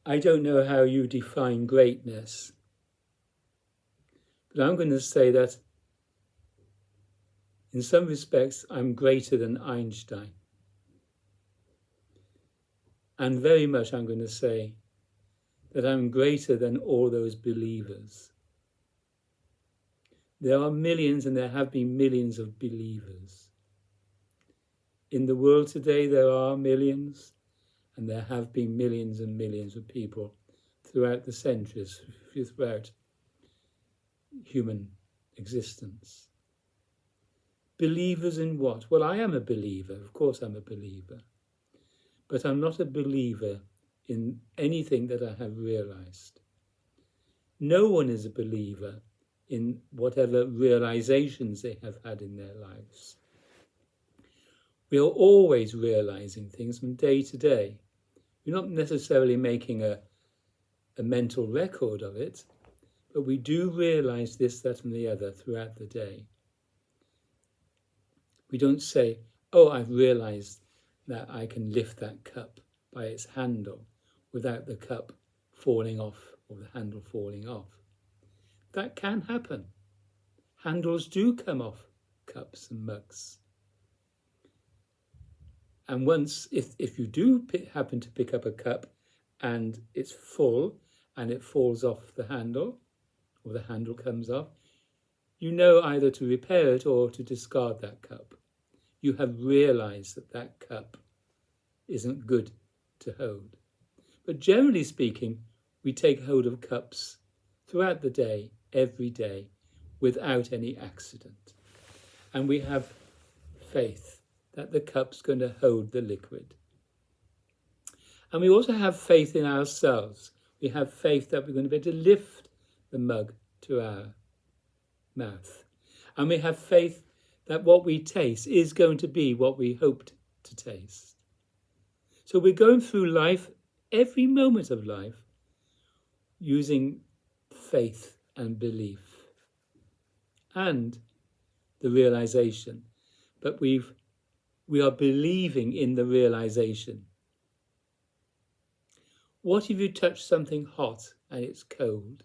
I don't know how you define greatness, but I'm going to say that in some respects I'm greater than Einstein. And very much I'm going to say that I'm greater than all those believers. There are millions, and there have been millions of believers. In the world today, there are millions, and there have been millions and millions of people throughout the centuries, throughout human existence. Believers in what? Well, I am a believer. Of course I'm a believer. But I'm not a believer in anything that I have realized. No one is a believer in whatever realizations they have had in their lives. We are always realizing things from day to day. We're not necessarily making a mental record of it, but we do realize this, that, and the other throughout the day. We don't say, oh, I've realized that I can lift that cup by its handle without the cup falling off or the handle falling off. That can happen. Handles do come off cups and mugs. And once, if you do happen to pick up a cup and it's full and it falls off the handle or the handle comes off, you know either to repair it or to discard that cup. You have realized that that cup isn't good to hold. But generally speaking, we take hold of cups throughout the day, every day, without any accident. And we have faith that the cup's going to hold the liquid. And we also have faith in ourselves. We have faith that we're going to be able to lift the mug to our mouth. And we have faith that what we taste is going to be what we hoped to taste. So we're going through life, every moment of life, using faith and belief and the realization. But we are believing in the realization. What if you touch something hot and it's cold?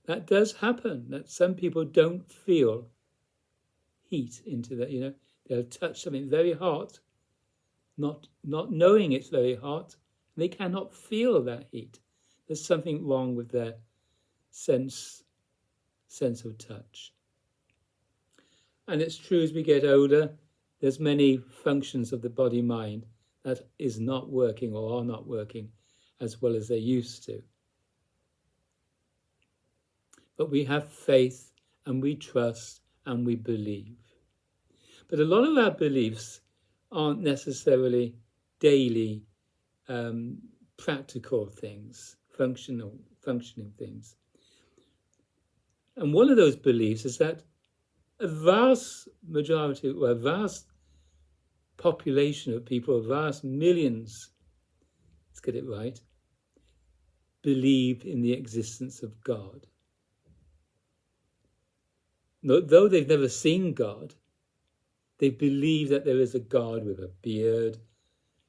That does happen, that some people don't feel heat into that, they'll touch something very hot, not knowing it's very hot. They cannot feel that heat. There's something wrong with their sense of touch. And it's true, as we get older, there's many functions of the body-mind that is not working or are not working as well as they used to. But we have faith and we trust and we believe. But a lot of our beliefs aren't necessarily daily practical things, functioning things. And one of those beliefs is that a vast majority, or a vast population of people, vast millions, let's get it right, believe in the existence of God. Though they've never seen God, they believe that there is a God with a beard,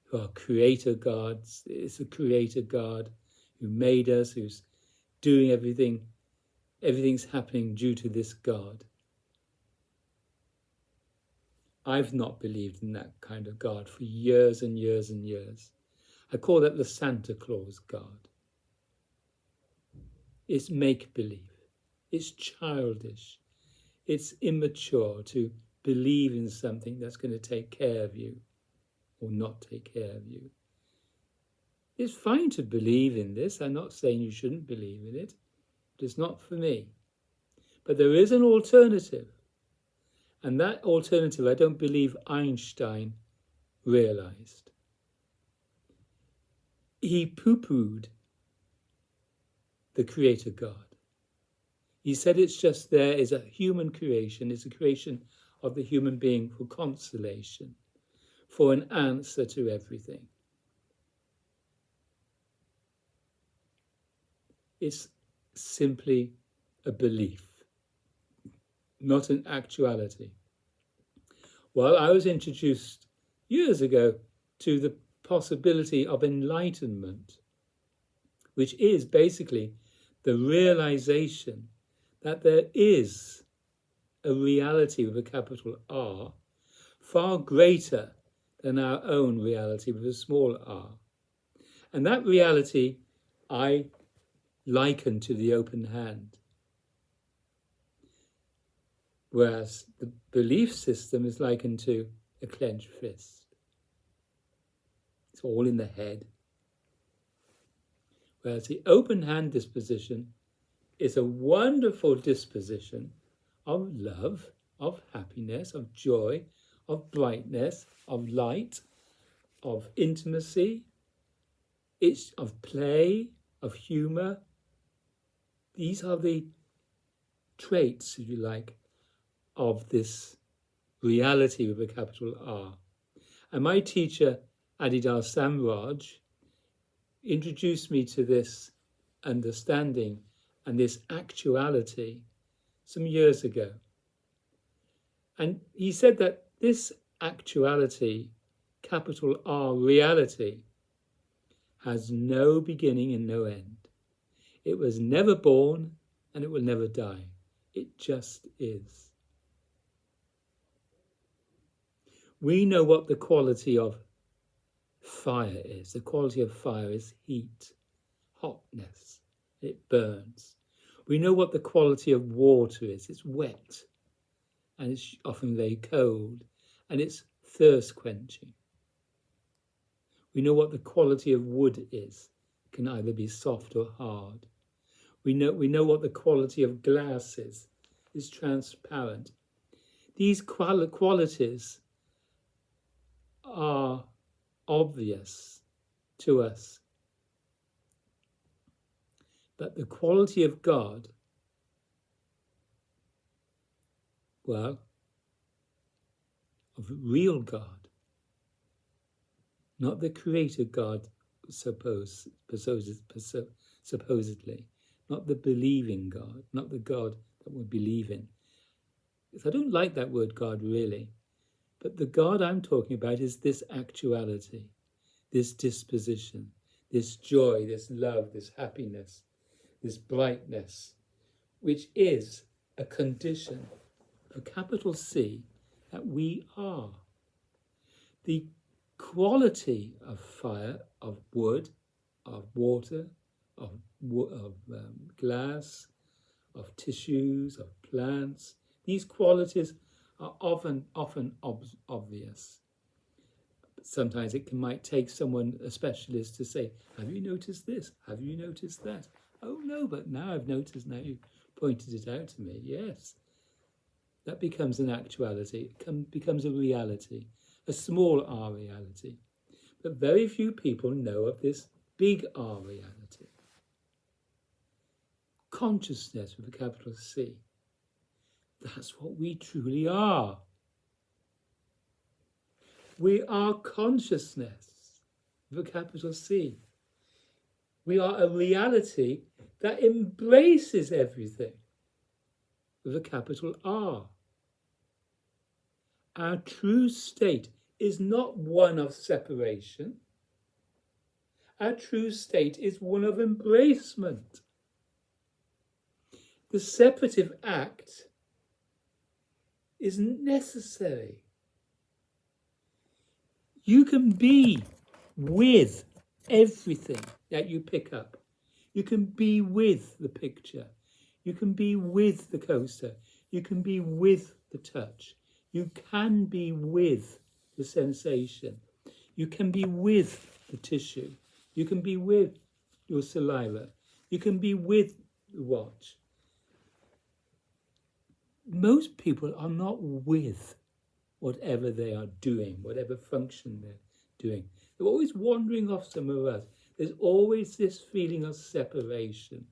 who are creator gods. It's a creator God who made us, who's doing everything. Everything's happening due to this God. I've not believed in that kind of God for years and years and years. I call that the Santa Claus God. It's make-believe. It's childish. It's immature to believe in something that's going to take care of you or not take care of you. It's fine to believe in this. I'm not saying you shouldn't believe in it, but it's not for me. But there is an alternative. And that alternative, I don't believe Einstein realized. He poo-pooed the creator God. He said it's just there is a human creation. It's a creation of the human being for consolation, for an answer to everything. It's simply a belief, not an actuality. Well, I was introduced years ago to the possibility of enlightenment. which is basically the realization that there is a reality with a capital R far greater than our own reality with a small r. And that reality I liken to the open hand, whereas the belief system is likened to a clenched fist. It's all in the head. Whereas the open hand disposition is a wonderful disposition of love, of happiness, of joy, of brightness, of light, of intimacy, it's of play, of humour. These are the traits, if you like, of this reality with a capital R. And my teacher, Adidar Samraj, introduced me to this understanding and this actuality some years ago. And he said that this actuality, capital R reality, has no beginning and no end. It was never born and it will never die. It just is. We know what the quality of fire is. The quality of fire is heat, hotness. It burns. We know what the quality of water is. It's wet and it's often very cold and it's thirst quenching. We know what the quality of wood is. It can either be soft or hard. We know what the quality of glass is. It's transparent. These qualities are obvious to us. But the quality of God, well, of real God, not the creator God supposedly, not the believing God, not the God that we believe in. I don't like that word God really, but the God I'm talking about is this actuality, this disposition, this joy, this love, this happiness, this brightness, which is a condition, a capital C, that we are. The quality of fire, of wood, of water, of glass, of tissues, of plants, these qualities are often obvious. Sometimes it might take someone, a specialist, to say, have you noticed this? Have you noticed that? Oh no, but now I've noticed, now you've pointed it out to me. Yes. That becomes an actuality, it becomes a reality, a small r reality. But very few people know of this big R reality. Consciousness with a capital C. That's what we truly are. We are consciousness with a capital C. We are a reality that embraces everything with a capital R. Our true state is not one of separation. Our true state is one of embracement. The separative act isn't necessary. You can be with everything that you pick up. You can be with the picture. You can be with the coaster. You can be with the touch. You can be with the sensation. You can be with the tissue. You can be with your saliva. You can be with the watch. Most people are not with whatever they are doing, whatever function they're doing. They're always wandering off somewhere else. There's always this feeling of separation.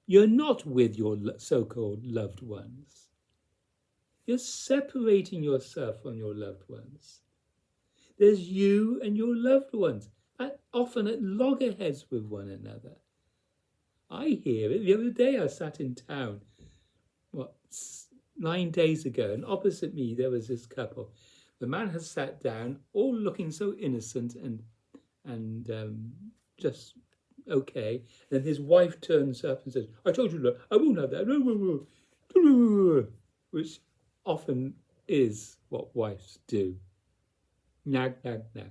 You're not with your so-called loved ones. You're separating yourself from your loved ones. There's you and your loved ones, often at loggerheads with one another. I hear it. The other day I sat in town, 9 days ago, and opposite me there was this couple. The man has sat down, all looking so innocent and just okay. Then his wife turns up and says, I told you, look, I won't have that. Which often is what wives do. Nag, nag, nag.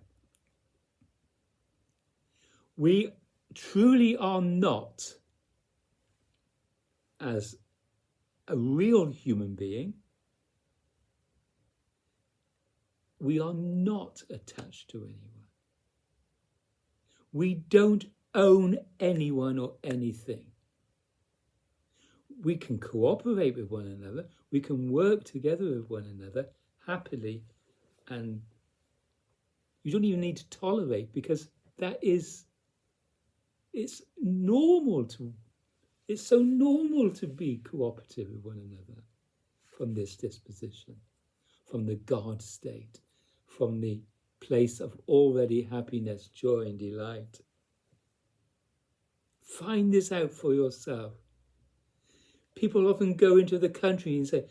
We truly are not, as a real human being, we are not attached to anyone. We don't own anyone or anything. We can cooperate with one another. We can work together with one another happily, and you don't even need to tolerate, because it's so normal to be cooperative with one another from this disposition, from the God state, from the place of already happiness, joy and delight. Find this out for yourself. People often go into the country and say,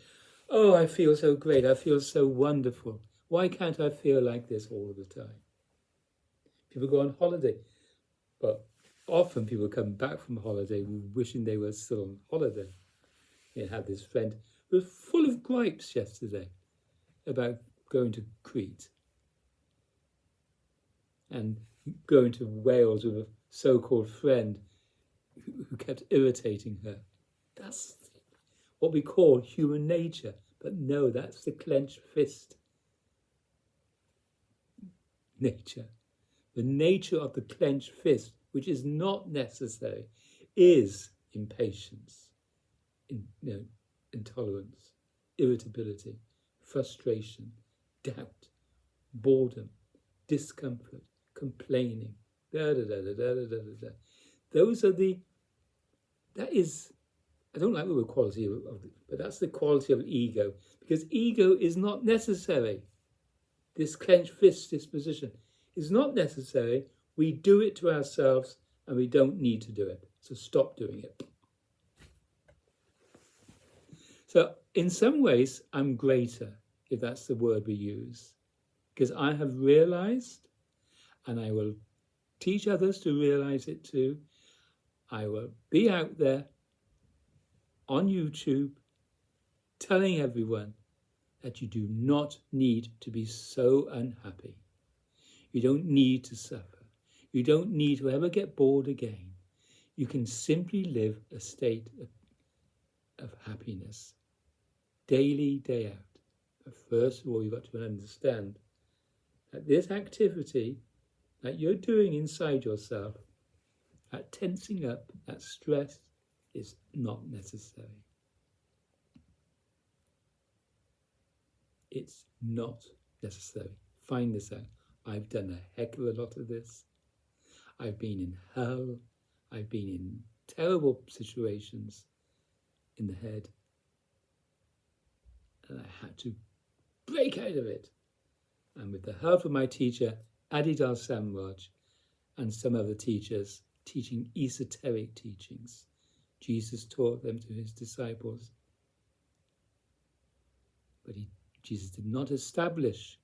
oh, I feel so great, I feel so wonderful. Why can't I feel like this all the time? People go on holiday, but often people come back from holiday wishing they were still on holiday. I had this friend who was full of gripes yesterday about going to Crete and going to Wales with a so-called friend who kept irritating her. That's what we call human nature. But no, that's the clenched fist nature. The nature of the clenched fist, which is not necessary, is impatience, intolerance, irritability, frustration, doubt, boredom, discomfort, complaining. Those are I don't like the word quality but that's the quality of ego, because ego is not necessary. This clenched fist disposition is not necessary. We do it to ourselves and we don't need to do it. So stop doing it. So in some ways, I'm greater, if that's the word we use, because I have realized, and I will teach others to realize it too. I will be out there on YouTube telling everyone that you do not need to be so unhappy. You don't need to suffer. You don't need to ever get bored again. You can simply live a state of happiness, daily, day out. But first of all, you've got to understand that this activity that you're doing inside yourself, that tensing up, that stress, is not necessary. It's not necessary. Find this out. I've done a heck of a lot of this. I've been in hell. I've been in terrible situations in the head. And I had to break out of it. And with the help of my teacher, Adidar Samraj, and some other teachers teaching esoteric teachings, Jesus taught them to his disciples. But Jesus did not establish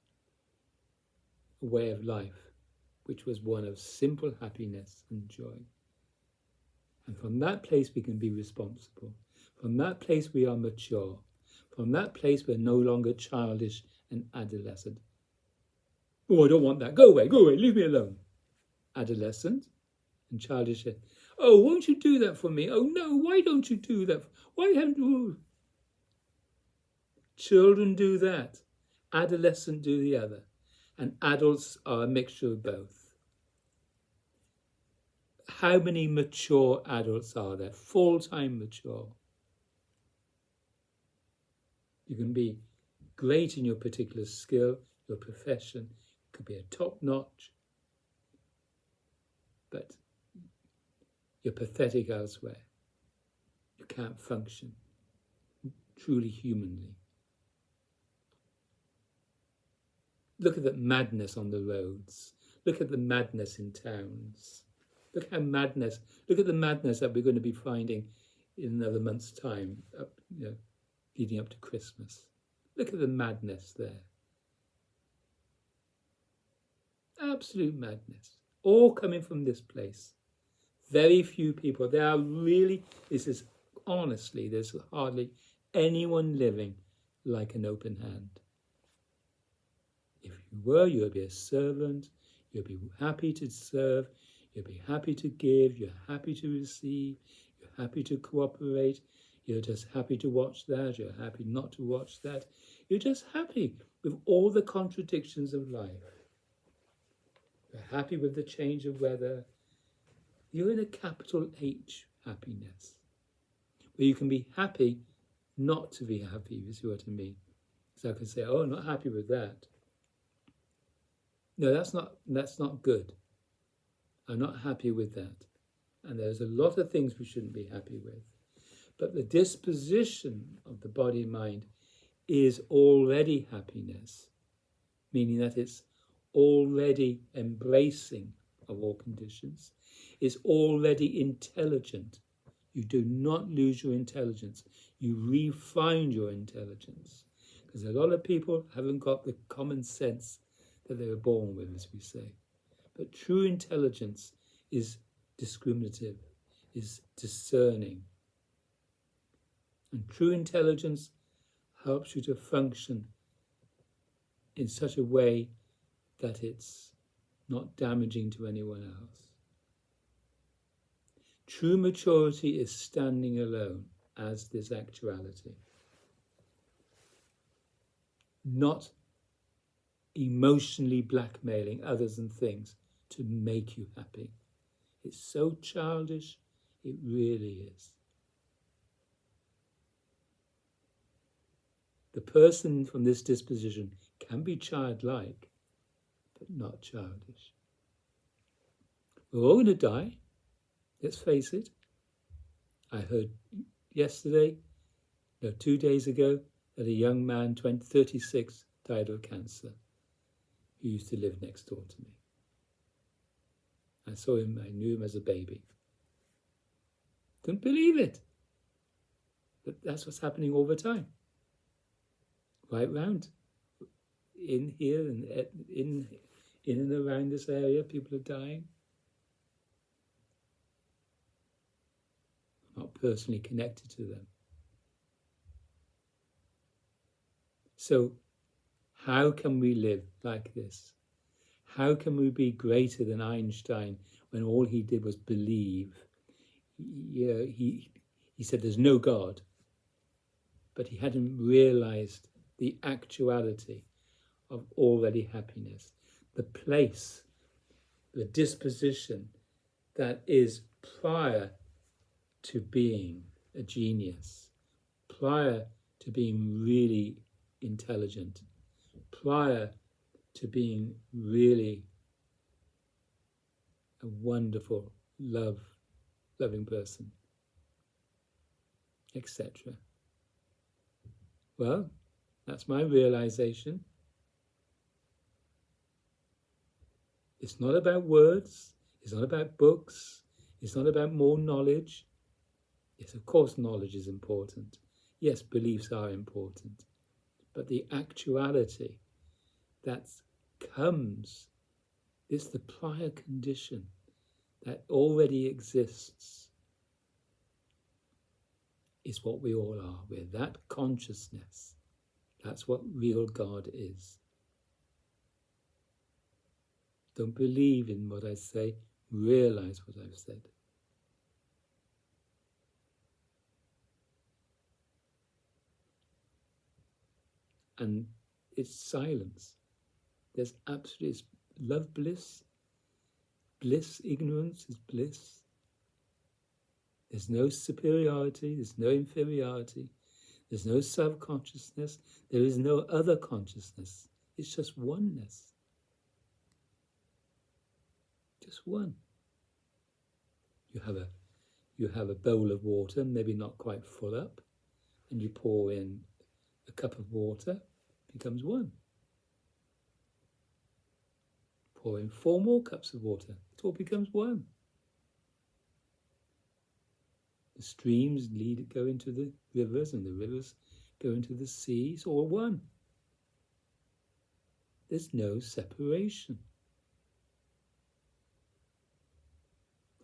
a way of life which was one of simple happiness and joy. And from that place we can be responsible. From that place we are mature. From that place we're no longer childish and adolescent. Oh, I don't want that. Go away, leave me alone. Adolescent and childish. Oh, won't you do that for me? Oh no, why don't you do that? Why haven't you? Children do that. Adolescents do the other. And adults are a mixture of both. How many mature adults are there? Full-time mature. You can be great in your particular skill, your profession. It could be a top-notch. But you're pathetic elsewhere. You can't function truly humanly. Look at the madness on the roads. Look at the madness in towns. Look at the madness that we're going to be finding in another month's time, leading up to Christmas. Look at the madness there. Absolute madness. All coming from this place. Very few people. There are really, this is honestly, there's hardly anyone living like an open hand. If you were, you would be a servant, you'd be happy to serve, you'd be happy to give, you're happy to receive, you're happy to cooperate, you're just happy to watch that, you're happy not to watch that. You're just happy with all the contradictions of life. You're happy with the change of weather. You're in a capital H happiness, where you can be happy not to be happy, you see what I mean? So I can say, oh, I'm not happy with that. No, that's not good. I'm not happy with that. And there's a lot of things we shouldn't be happy with. But the disposition of the body and mind is already happiness, meaning that it's already embracing of all conditions. It's already intelligent. You do not lose your intelligence. You refine your intelligence. Because a lot of people haven't got the common sense that they were born with, as we say. But true intelligence is discriminative, is discerning. And true intelligence helps you to function in such a way that it's not damaging to anyone else. True maturity is standing alone as this actuality, not emotionally blackmailing others and things to make you happy. It's so childish, it really is. The person from this disposition can be childlike, but not childish. We're all going to die, let's face it. I heard yesterday, 2 days ago, that a young man, 36, died of cancer, who used to live next door to me. I saw him, I knew him as a baby. Couldn't believe it. But that's what's happening all the time. Right round in here and in and around this area, people are dying. I'm not personally connected to them. So how can we live like this? How can we be greater than Einstein when all he did was believe? He said there's no God, but he hadn't realized the actuality of already happiness, the place, the disposition that is prior to being a genius, prior to being really intelligent, prior to being really a wonderful, loving person, etc. Well, that's my realization. It's not about words. It's not about books. It's not about more knowledge. Yes, of course, knowledge is important. Yes, beliefs are important. But the actuality that comes, it's the prior condition that already exists, is what we all are. We're that consciousness. That's what real God is. Don't believe in what I say, realize what I've said. And it's silence. There's absolutely love, bliss. Bliss, ignorance is bliss. There's no superiority, there's no inferiority, there's no self-consciousness, there is no other consciousness. It's just oneness. Just one. You have a bowl of water, maybe not quite full up, and you pour in a cup of water, it becomes one. Pour in 4 more cups of water, it all becomes one. The streams go into the rivers, and the rivers go into the sea. It's all one. There's no separation.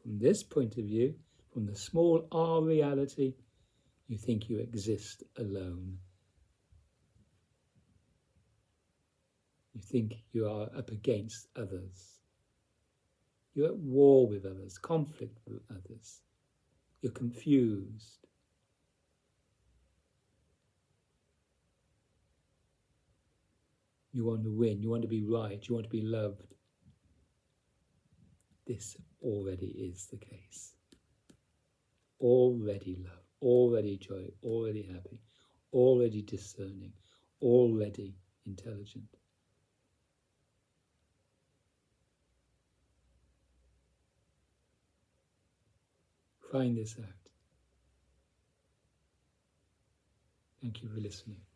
From this point of view, from the small R reality, you think you exist alone. You think you are up against others. You're at war with others, conflict with others. You're confused. You want to win. You want to be right. You want to be loved. This already is the case. Already love, already joy, already happy, already discerning, already intelligent. Find this out. Thank you for listening.